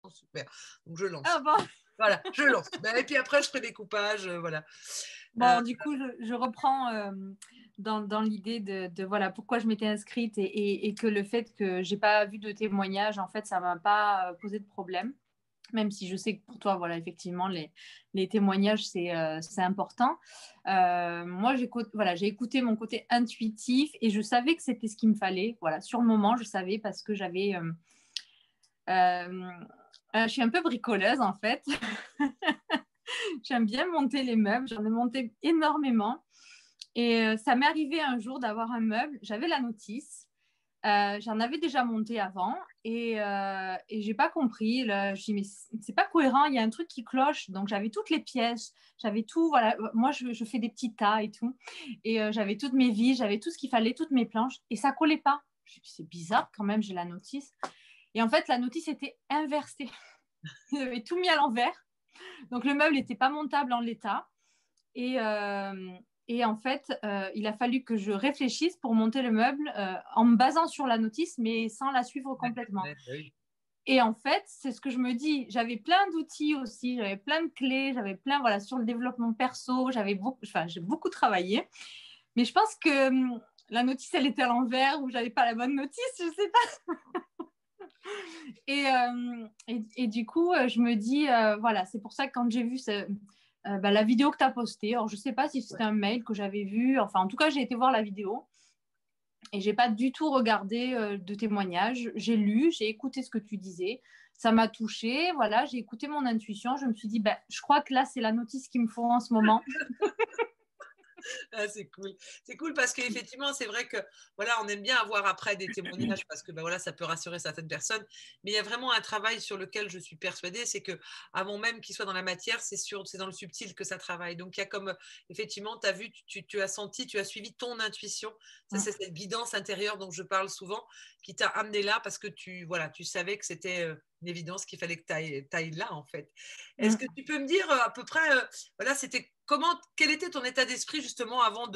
super. Donc, je lance. Ah bon. Voilà, je lance. Et puis après, je ferai des coupages, voilà. Bon, du coup, je reprends dans l'idée de voilà, pourquoi je m'étais inscrite et que le fait que j'ai pas vu de témoignage, en fait, ça m'a pas posé de problème. Même si je sais que pour toi, voilà, effectivement, les témoignages, c'est important. Moi, j'ai écouté mon côté intuitif et je savais que c'était ce qu'il me fallait. Voilà, sur le moment, je savais parce que je suis un peu bricoleuse, en fait. J'aime bien monter les meubles. J'en ai monté énormément. Et ça m'est arrivé un jour d'avoir un meuble. J'avais la notice. J'en avais déjà monté avant et j'ai pas compris. Là, je dis mais c'est pas cohérent, il y a un truc qui cloche. Donc j'avais toutes les pièces, j'avais tout. Voilà, moi je fais des petits tas et tout. Et j'avais toutes mes vis, j'avais tout ce qu'il fallait, toutes mes planches et ça collait pas. Je dis c'est bizarre quand même, j'ai la notice. Et en fait la notice était inversée. Ils avaient tout mis à l'envers. Donc le meuble n'était pas montable en l'état. Et, et en fait, il a fallu que je réfléchisse pour monter le meuble en me basant sur la notice, mais sans la suivre complètement. Oui. Et en fait, c'est ce que je me dis. J'avais plein d'outils aussi, j'avais plein de clés, j'avais plein, voilà, sur le développement perso, j'ai beaucoup travaillé. Mais je pense que la notice, elle était à l'envers ou j'avais pas la bonne notice, je sais pas. Et du coup, je me dis, voilà, c'est pour ça que quand j'ai vu la vidéo que tu as postée, alors je ne sais pas si c'était un mail que j'avais vu, enfin en tout cas, j'ai été voir la vidéo et je n'ai pas du tout regardé de témoignages. J'ai lu, j'ai écouté ce que tu disais, ça m'a touchée, voilà, j'ai écouté mon intuition, je me suis dit, je crois que là, c'est la notice qu'il me faut en ce moment. Ah, c'est cool. C'est cool parce qu'effectivement, c'est vrai que voilà, on aime bien avoir après des témoignages parce que voilà, ça peut rassurer certaines personnes. Mais il y a vraiment un travail sur lequel je suis persuadée, c'est que avant même qu'il soit dans la matière, c'est dans le subtil que ça travaille. Donc il y a comme effectivement, tu as vu, tu as senti, tu as suivi ton intuition. Ça, c'est cette guidance intérieure dont je parle souvent qui t'a amené là parce que tu savais que c'était une évidence qu'il fallait que tu ailles là en fait. Est-ce que tu peux me dire à peu près, voilà, quel était ton état d'esprit justement avant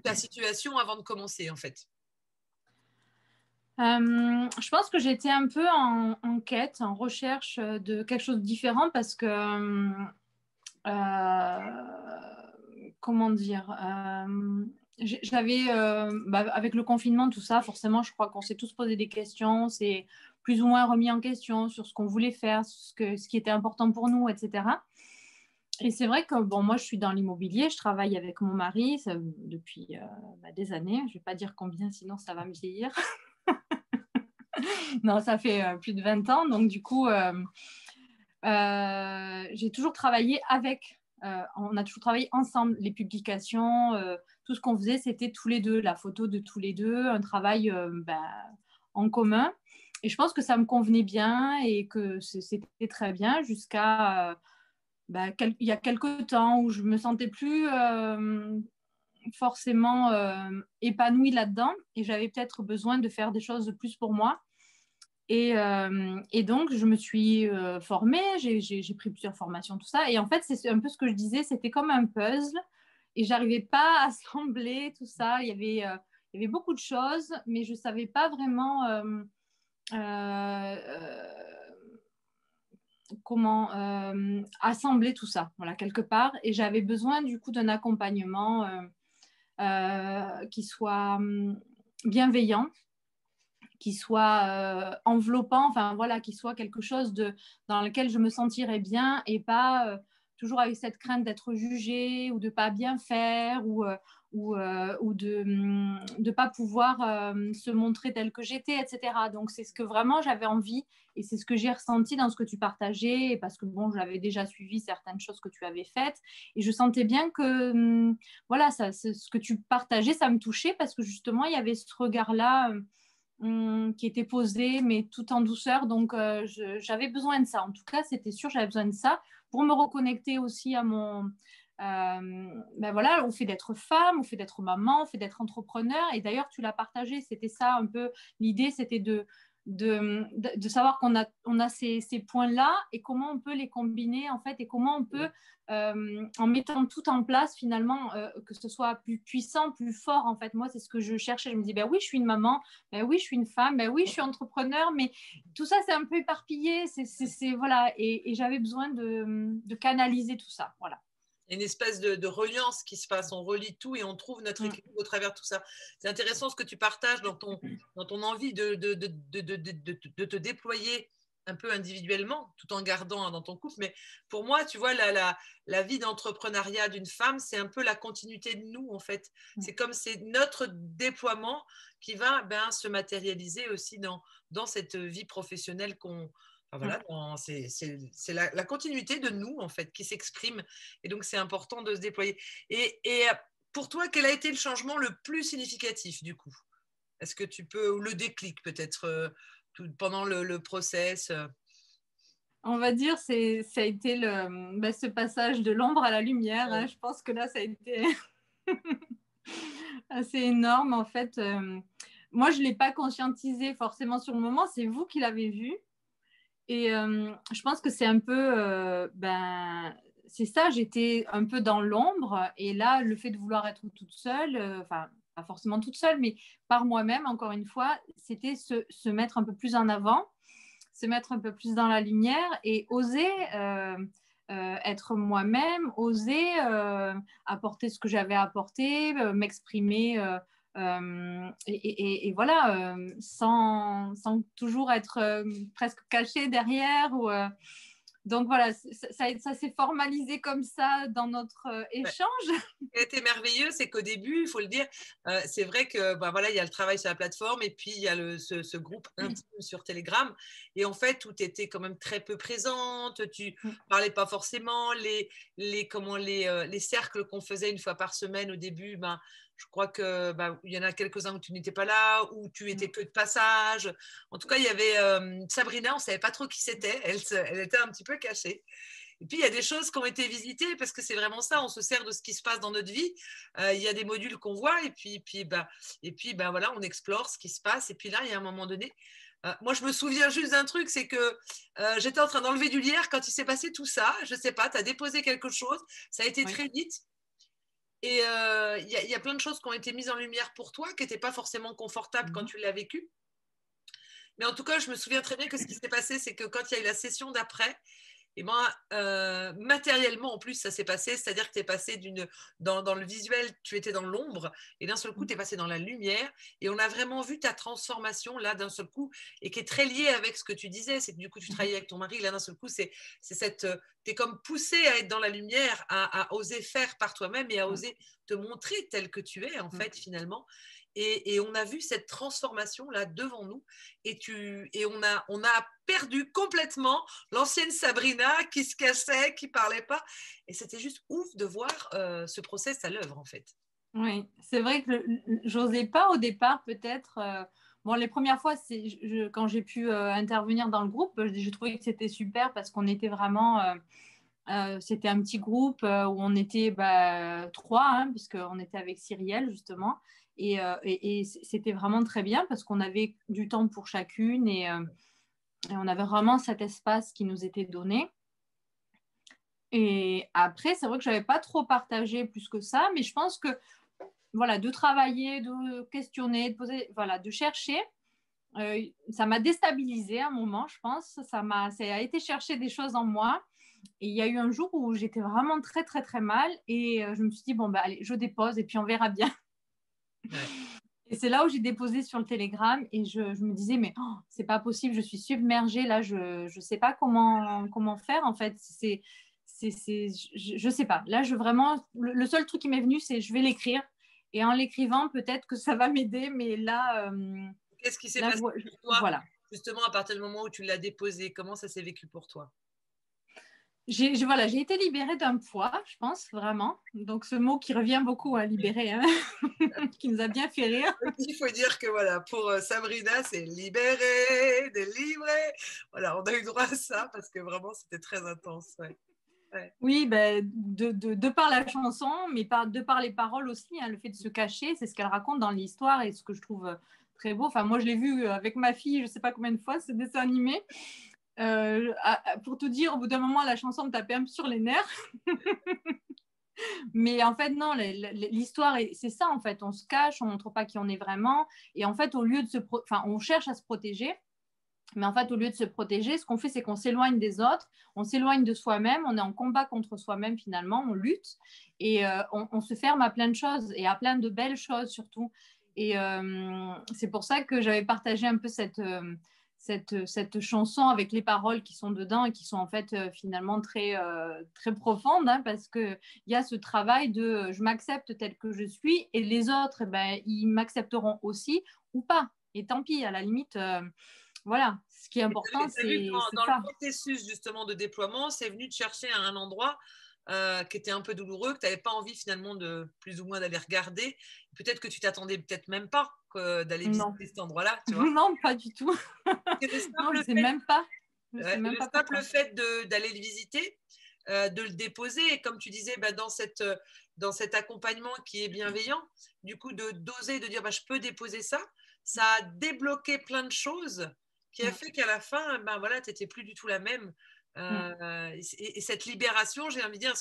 ta situation avant de commencer en fait? Je pense que j'étais un peu en quête, en recherche de quelque chose de différent parce que, comment dire, j'avais, avec le confinement, tout ça, forcément, je crois qu'on s'est tous posé des questions, c'est plus ou moins remis en question sur ce qu'on voulait faire, ce qui était important pour nous, etc. Et c'est vrai que bon, moi, je suis dans l'immobilier, je travaille avec mon mari depuis des années. Je ne vais pas dire combien, sinon ça va me vieillir. Non, ça fait plus de 20 ans. Donc, du coup, j'ai toujours travaillé on a toujours travaillé ensemble. Les publications, tout ce qu'on faisait, c'était tous les deux, la photo de tous les deux, un travail en commun. Et je pense que ça me convenait bien et que c'était très bien jusqu'à il y a quelques temps où je me sentais plus forcément épanouie là-dedans et j'avais peut-être besoin de faire des choses de plus pour moi. Et donc, je me suis formée, j'ai pris plusieurs formations, tout ça. Et en fait, c'est un peu ce que je disais, c'était comme un puzzle et j'arrivais pas à assembler tout ça. Il y avait beaucoup de choses, mais je savais pas vraiment comment assembler tout ça, voilà, quelque part. Et j'avais besoin du coup d'un accompagnement qui soit bienveillant, qui soit enveloppant, enfin voilà, qui soit quelque chose dans lequel je me sentirais bien et pas toujours avec cette crainte d'être jugée ou de pas bien faire ou de ne pas pouvoir se montrer telle que j'étais, etc. Donc c'est ce que vraiment j'avais envie et c'est ce que j'ai ressenti dans ce que tu partageais parce que bon, j'avais déjà suivi certaines choses que tu avais faites et je sentais bien que voilà, ce que tu partageais, ça me touchait parce que justement, il y avait ce regard-là qui était posé, mais tout en douceur. Donc, j'avais besoin de ça. En tout cas, c'était sûr, j'avais besoin de ça pour me reconnecter aussi à mon... voilà, au fait d'être femme, au fait d'être maman, au fait d'être entrepreneur. Et d'ailleurs, tu l'as partagé. C'était ça un peu l'idée, c'était de savoir on a ces points-là et comment on peut les combiner en fait et comment on peut, en mettant tout en place finalement, que ce soit plus puissant, plus fort en fait. Moi, c'est ce que je cherchais. Je me dis, ben oui, je suis une maman, ben oui, je suis une femme, ben oui, je suis entrepreneur, mais tout ça, c'est un peu éparpillé. Voilà. Et j'avais besoin de canaliser tout ça. Voilà. Une espèce de reliance qui se passe, on relie tout et on trouve notre équilibre au travers de tout ça. C'est intéressant ce que tu partages dans ton envie de te déployer un peu individuellement, tout en gardant dans ton couple. Mais pour moi, tu vois, la vie d'entrepreneuriat d'une femme, c'est un peu la continuité de nous, en fait. C'est comme c'est notre déploiement qui va se matérialiser aussi dans cette vie professionnelle qu'on... Enfin, voilà, c'est la continuité de nous, en fait, qui s'exprime. Et donc, c'est important de se déployer. Et pour toi, quel a été le changement le plus significatif, du coup? Est-ce que tu peux, ou le déclic peut-être, pendant le process? On va dire ça a été ce passage de l'ombre à la lumière. Hein. Je pense que là, ça a été assez énorme, en fait. Moi, je ne l'ai pas conscientisé forcément sur le moment. C'est vous qui l'avez vu. Et je pense que c'est un peu, c'est ça, j'étais un peu dans l'ombre. Et là, le fait de vouloir être toute seule, enfin, pas forcément toute seule, mais par moi-même, encore une fois, c'était se mettre un peu plus en avant, se mettre un peu plus dans la lumière et oser être moi-même, oser apporter ce que j'avais apporté, m'exprimer. Et voilà, sans toujours être presque caché derrière. Donc voilà, ça s'est formalisé comme ça dans notre échange. Ce qui a été merveilleux, c'est qu'au début, il faut le dire, c'est vrai que voilà, il y a le travail sur la plateforme et puis il y a ce groupe intime sur Telegram. Et en fait, où tu étais quand même très peu présente, tu parlais pas forcément. Les cercles qu'on faisait une fois par semaine au début, je crois que il y en a quelques-uns où tu n'étais pas là, où tu étais que de passage. En tout cas, il y avait Sabrina, on ne savait pas trop qui c'était. Elle était un petit peu cachée. Et puis, il y a des choses qui ont été visitées parce que c'est vraiment ça, on se sert de ce qui se passe dans notre vie. Il y a des modules qu'on voit et puis voilà, on explore ce qui se passe. Et puis là, il y a un moment donné, moi, je me souviens juste d'un truc, c'est que j'étais en train d'enlever du lierre quand il s'est passé tout ça. Je ne sais pas, tu as déposé quelque chose, ça a été très vite. Et il y a plein de choses qui ont été mises en lumière pour toi, qui n'étaient pas forcément confortables quand tu l'as vécu. Mais en tout cas, je me souviens très bien que ce qui s'est passé, c'est que quand il y a eu la session d'après, et matériellement, en plus, ça s'est passé, c'est-à-dire que tu es passé dans le visuel, tu étais dans l'ombre, et d'un seul coup, tu es passé dans la lumière, et on a vraiment vu ta transformation, là, d'un seul coup, et qui est très liée avec ce que tu disais, c'est que du coup, tu travaillais avec ton mari, là, d'un seul coup, tu es comme poussé à être dans la lumière, à oser faire par toi-même, et à oser te montrer tel que tu es, en fait, finalement. Et on a vu cette transformation là devant nous et on a perdu complètement l'ancienne Sabrina qui se cassait, qui parlait pas, et c'était juste ouf de voir ce process à l'œuvre en fait. Oui, c'est vrai que j'osais pas au départ peut-être. Bon, les premières fois, quand j'ai pu intervenir dans le groupe, j'ai trouvé que c'était super parce qu'on était vraiment, c'était un petit groupe où on était trois, hein, puisqu'on était avec Cyrielle justement. Et c'était vraiment très bien parce qu'on avait du temps pour chacune et on avait vraiment cet espace qui nous était donné. Et après, c'est vrai que je n'avais pas trop partagé plus que ça, mais je pense que voilà, de travailler, de questionner, de poser, voilà, de chercher, ça m'a déstabilisée à un moment, je pense. Ça a été chercher des choses en moi. Et il y a eu un jour où j'étais vraiment très, très, très mal. Et je me suis dit, bon, allez, je dépose et puis on verra bien. Ouais. Et c'est là où j'ai déposé sur le Telegram et je me disais, mais c'est pas possible, je suis submergée. Là, je sais pas comment faire. En fait, je sais pas. Là, vraiment, le seul truc qui m'est venu, c'est je vais l'écrire. Et en l'écrivant, peut-être que ça va m'aider. Mais là, qu'est-ce qui s'est passé pour toi, voilà, justement, à partir du moment où tu l'as déposé? Comment ça s'est vécu pour toi? J'ai été libérée d'un poids, je pense, vraiment. Donc, ce mot qui revient beaucoup à libérer, hein, qui nous a bien fait rire. Il faut dire que voilà, pour Sabrina, c'est libéré, délivré. Voilà, on a eu droit à ça parce que vraiment, c'était très intense. Ouais. Ouais. Oui, de par la chanson, mais de par les paroles aussi, hein, le fait de se cacher, c'est ce qu'elle raconte dans l'histoire et ce que je trouve très beau. Enfin, moi, je l'ai vu avec ma fille, je ne sais pas combien de fois, ce dessin animé. Pour te dire, au bout d'un moment, la chanson me tapait un peu sur les nerfs. Mais en fait, non, l'histoire, c'est ça, en fait. On se cache, on ne montre pas qui on est vraiment. Et en fait, au lieu de on cherche à se protéger. Mais en fait, au lieu de se protéger, ce qu'on fait, c'est qu'on s'éloigne des autres, on s'éloigne de soi-même, on est en combat contre soi-même finalement, on lutte et on se ferme à plein de choses et à plein de belles choses surtout. Et c'est pour ça que j'avais partagé un peu cette chanson avec les paroles qui sont dedans et qui sont en fait finalement très profondes, hein, parce qu'il y a ce travail de je m'accepte tel que je suis et les autres, eh ben, ils m'accepteront aussi ou pas. Et tant pis, à la limite, voilà, ce qui est important, c'est dans ça. le processus justement de déploiement, c'est venu te chercher à un endroit qui était un peu douloureux, que tu n'avais pas envie finalement de plus ou moins d'aller regarder. Peut-être que tu t'attendais peut-être même pas d'aller visiter cet endroit-là, tu vois. Non, pas du tout. Non, je ne sais même pas. Le simple fait d'aller le visiter, de le déposer, et comme tu disais, bah, dans cet accompagnement qui est bienveillant, du coup, d'oser, de dire bah, je peux déposer ça, ça a débloqué plein de choses qui a fait qu'à la fin, ben voilà, tu n'étais plus du tout la même. Et cette libération, j'ai envie de dire,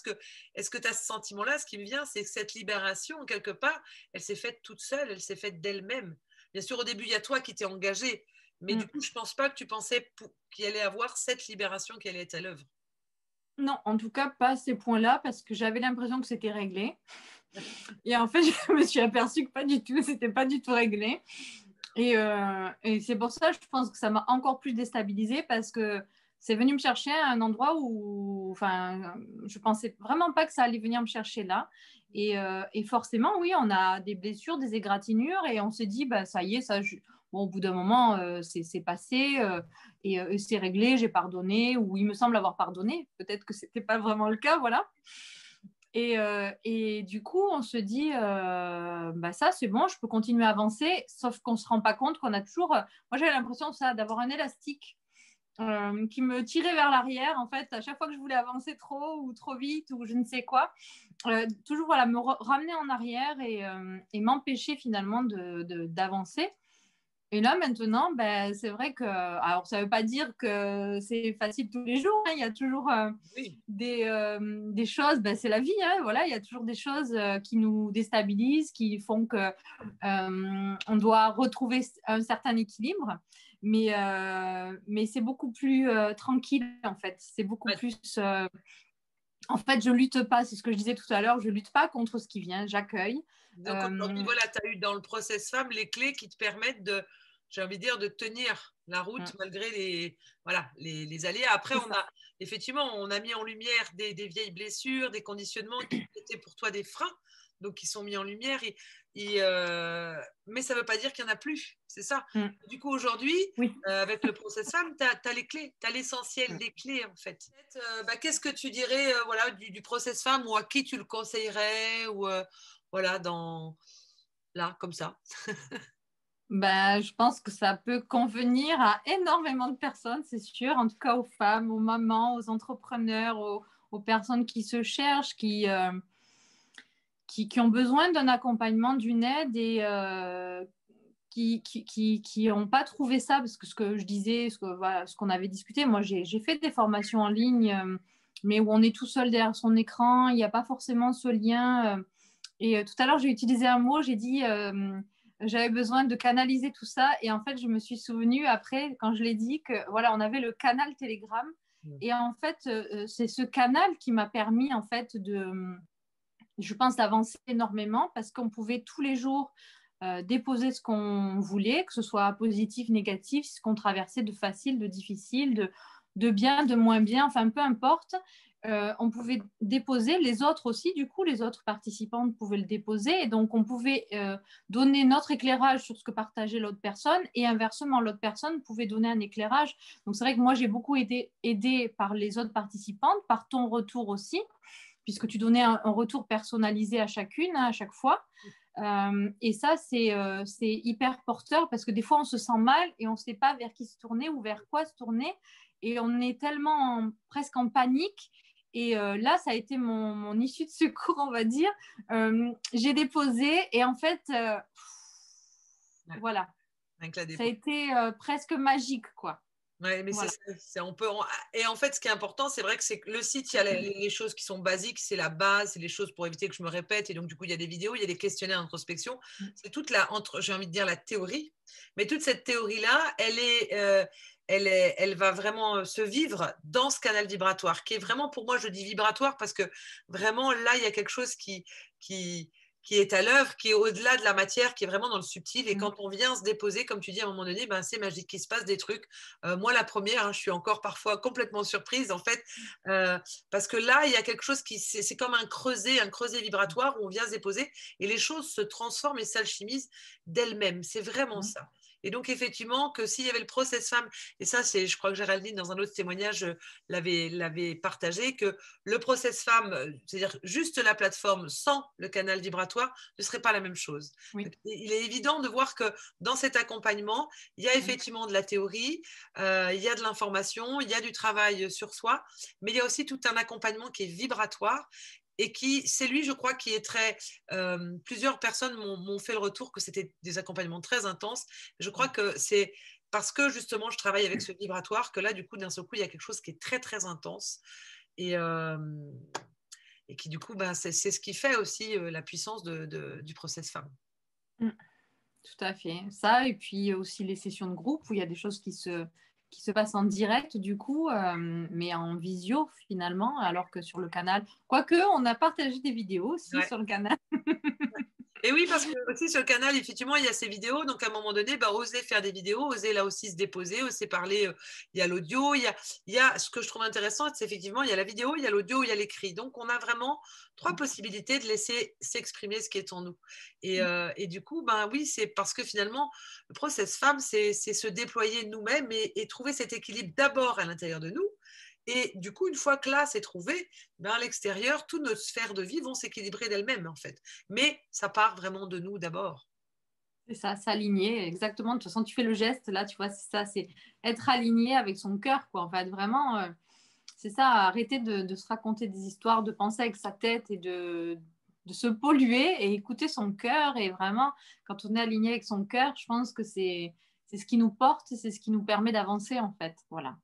est-ce que tu as ce sentiment-là? Ce qui me vient, c'est que cette libération, quelque part, elle s'est faite toute seule, elle s'est faite d'elle-même. Bien sûr, au début, il y a toi qui t'es engagé, mais du coup, je ne pense pas que tu pensais qu'il allait avoir cette libération qui allait être à l'œuvre. Non, en tout cas, pas à ces points-là, parce que j'avais l'impression que c'était réglé. Et en fait, je me suis aperçue que pas du tout, c'était pas du tout réglé. Et c'est pour ça, je pense que ça m'a encore plus déstabilisée, parce que c'est venu me chercher à un endroit où, enfin, je pensais vraiment pas que ça allait venir me chercher là. Et forcément, oui, on a des blessures, des égratignures, et on se dit, bah, ça y est, bon, au bout d'un moment, c'est passé, et c'est réglé, j'ai pardonné, ou il me semble avoir pardonné. Peut-être que c'était pas vraiment le cas, voilà. Et du coup, on se dit, bah ça, c'est bon, je peux continuer à avancer, sauf qu'on ne se rend pas compte qu'on a toujours. Moi, j'avais l'impression d'avoir un élastique qui me tirait vers l'arrière, en fait, à chaque fois que je voulais avancer trop ou trop vite ou je ne sais quoi. Toujours, voilà, me ramener en arrière et m'empêcher finalement d'avancer. Et là, maintenant, ben, c'est vrai que, alors ça ne veut pas dire que c'est facile tous les jours, hein. Il y a toujours Oui. des choses, ben, c'est la vie, hein, voilà, il y a toujours des choses qui nous déstabilisent, qui font que on doit retrouver un certain équilibre, mais c'est beaucoup plus tranquille, en fait. C'est beaucoup plus... en fait, je lutte pas, c'est ce que je disais tout à l'heure, je lutte pas contre ce qui vient, j'accueille. Donc aujourd'hui, voilà, tu as eu dans le process femme les clés qui te permettent j'ai envie de dire, de tenir la route malgré les aléas. Après, effectivement, on a mis en lumière des vieilles blessures, des conditionnements qui étaient pour toi des freins, donc qui sont mis en lumière. Mais ça ne veut pas dire qu'il n'y en a plus, c'est ça. Du coup, aujourd'hui, avec le process femme, tu as les clés, tu as l'essentiel des clés, en fait. Qu'est-ce que tu dirais voilà, du process femme, ou à qui tu le conseillerais, ou voilà, là, comme ça? Ben, je pense que ça peut convenir à énormément de personnes, c'est sûr, en tout cas aux femmes, aux mamans, aux entrepreneurs, aux personnes qui se cherchent, qui ont besoin d'un accompagnement, d'une aide et qui n'ont pas trouvé ça, parce que ce que je disais, ce qu'on avait discuté, moi j'ai fait des formations en ligne, mais où on est tout seul derrière son écran, il n'y a pas forcément ce lien. Et tout à l'heure, j'ai utilisé un mot, j'ai dit j'avais besoin de canaliser tout ça. Et en fait, je me suis souvenue après, quand je l'ai dit, que voilà, on avait le canal Telegram. Et en fait, c'est ce canal qui m'a permis, en fait, je pense, d'avancer énormément, parce qu'on pouvait tous les jours déposer ce qu'on voulait, que ce soit positif, négatif, ce qu'on traversait, de facile, de difficile, de bien, de moins bien, enfin peu importe. On pouvait déposer, les autres aussi, du coup, les autres participantes pouvaient le déposer, et donc on pouvait donner notre éclairage sur ce que partageait l'autre personne, et inversement, l'autre personne pouvait donner un éclairage. Donc c'est vrai que moi, j'ai beaucoup été aidée par les autres participantes, par ton retour aussi, puisque tu donnais un retour personnalisé à chacune, hein, à chaque fois. Et ça, c'est hyper porteur, parce que des fois, on se sent mal et on ne sait pas vers qui se tourner ou vers quoi se tourner. Et on est tellement presque en panique. Et là, ça a été mon issue de secours, on va dire. J'ai déposé et en fait, voilà. Avec la Ça a dépose. été presque magique, quoi. Ouais, mais Voilà. on peut, et en fait, ce qui est important, c'est vrai que c'est que le site, il y a les choses qui sont basiques, c'est la base, c'est les choses pour éviter que je me répète. Et donc, du coup, il y a des vidéos, il y a des questionnaires d'introspection. C'est toute j'ai envie de dire, la théorie. Mais toute cette théorie-là, elle va vraiment se vivre dans ce canal vibratoire, qui est vraiment, pour moi, je dis vibratoire parce que vraiment, là, il y a quelque chose qui, qui est à l'œuvre, qui est au-delà de la matière, qui est vraiment dans le subtil. Et quand on vient se déposer, comme tu dis, à un moment donné, ben, c'est magique, il se passe des trucs. Moi, la première, hein, je suis encore parfois complètement surprise, en fait, parce que là, il y a quelque chose c'est comme un creuset vibratoire où on vient se déposer et les choses se transforment et s'alchimisent d'elles-mêmes. C'est vraiment ça. Et donc, effectivement, que s'il y avait le process femme, et ça, je crois que Géraldine, dans un autre témoignage, l'avait partagé, que le process femme, c'est-à-dire juste la plateforme sans le canal vibratoire, ne serait pas la même chose. Oui. Il est évident de voir que dans cet accompagnement, il y a effectivement de la théorie, il y a de l'information, il y a du travail sur soi, mais il y a aussi tout un accompagnement qui est vibratoire et c'est lui, je crois, qui est très. Plusieurs personnes m'ont fait le retour que c'était des accompagnements très intenses. Je crois que c'est parce que justement, je travaille avec ce vibratoire que là, du coup, d'un seul coup, il y a quelque chose qui est très, très intense et qui, du coup, ben, c'est ce qui fait aussi la puissance du process femme. Tout à fait. Ça, et puis aussi les sessions de groupe où il y a des choses qui se passent en direct, du coup, mais en visio finalement, alors que sur le canal. Quoique, on a partagé des vidéos aussi sur le canal. Et oui, parce que aussi sur le canal, effectivement, il y a ces vidéos. Donc, à un moment donné, bah, oser faire des vidéos, oser là aussi se déposer, oser parler. Il y a l'audio, il y a ce que je trouve intéressant, c'est effectivement, il y a la vidéo, il y a l'audio, il y a l'écrit. Donc, on a vraiment 3 possibilités de laisser s'exprimer ce qui est en nous. Et du coup, ben oui, c'est parce que finalement, le process femme, c'est se déployer nous-mêmes et trouver cet équilibre d'abord à l'intérieur de nous. Et du coup, une fois que là, c'est trouvé, ben à l'extérieur, toutes nos sphères de vie vont s'équilibrer d'elles-mêmes, en fait. Mais ça part vraiment de nous d'abord. C'est ça, s'aligner, exactement. De toute façon, tu fais le geste, là, tu vois, c'est ça, c'est être aligné avec son cœur, quoi. En fait, vraiment, c'est ça, arrêter de se raconter des histoires, de penser avec sa tête et de se polluer et écouter son cœur. Et vraiment, quand on est aligné avec son cœur, je pense que c'est ce qui nous porte, c'est ce qui nous permet d'avancer, en fait. Voilà.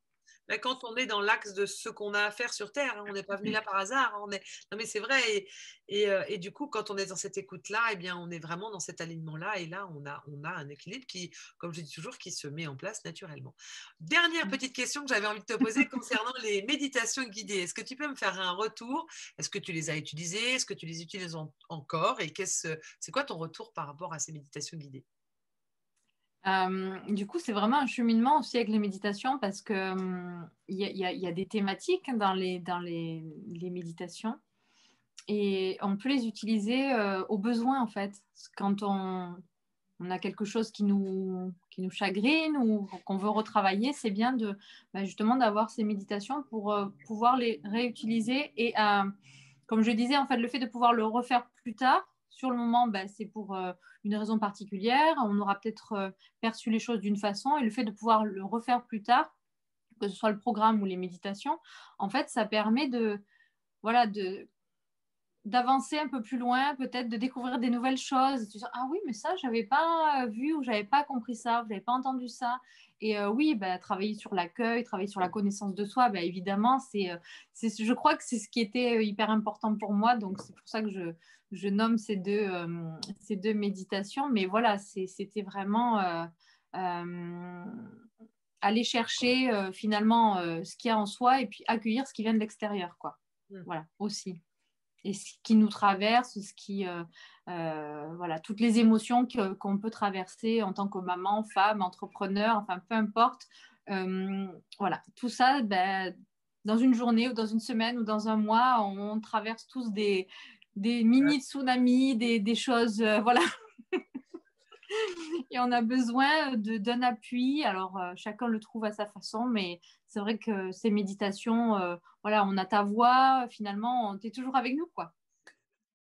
Mais quand on est dans l'axe de ce qu'on a à faire sur Terre, hein, on n'est pas venu là par hasard. Hein, non, mais c'est vrai. Et du coup, quand on est dans cette écoute-là, eh bien, on est vraiment dans cet alignement-là. Et là, on a un équilibre qui, comme je dis toujours, qui se met en place naturellement. Dernière petite question que j'avais envie de te poser concernant les méditations guidées. Est-ce que tu peux me faire un retour? Est-ce que tu les as utilisées? Est-ce que tu les utilises encore? Et c'est quoi ton retour par rapport à ces méditations guidées? Du coup, c'est vraiment un cheminement aussi avec les méditations parce que y a des thématiques dans les méditations et on peut les utiliser au besoin en fait. Quand on a quelque chose qui nous chagrine ou qu'on veut retravailler, c'est bien justement d'avoir ces méditations pour pouvoir les réutiliser et comme je disais, en fait, le fait de pouvoir le refaire plus tard, sur le moment, c'est pour une raison particulière. On aura peut-être perçu les choses d'une façon et le fait de pouvoir le refaire plus tard, que ce soit le programme ou les méditations, en fait, ça permet voilà, d'avancer un peu plus loin, peut-être de découvrir des nouvelles choses. Tu dis, ah oui, mais ça, je n'avais pas vu ou je n'avais pas compris ça, je n'avais pas entendu ça. Et oui, travailler sur l'accueil, travailler sur la connaissance de soi, évidemment, je crois que c'est ce qui était hyper important pour moi. Donc, c'est pour ça que je nomme ces deux méditations. Mais voilà, c'était vraiment aller chercher finalement ce qu'il y a en soi et puis accueillir ce qui vient de l'extérieur, quoi. Voilà, aussi. Et ce qui nous traverse, voilà, toutes les émotions qu'on peut traverser en tant que maman, femme, entrepreneur, enfin peu importe. Voilà, tout ça, dans une journée ou dans une semaine ou dans un mois, on traverse tous des mini tsunamis, des choses, voilà. Et on a besoin d'un appui. Alors, chacun le trouve à sa façon, mais c'est vrai que ces méditations, voilà, on a ta voix, finalement, tu es toujours avec nous, quoi.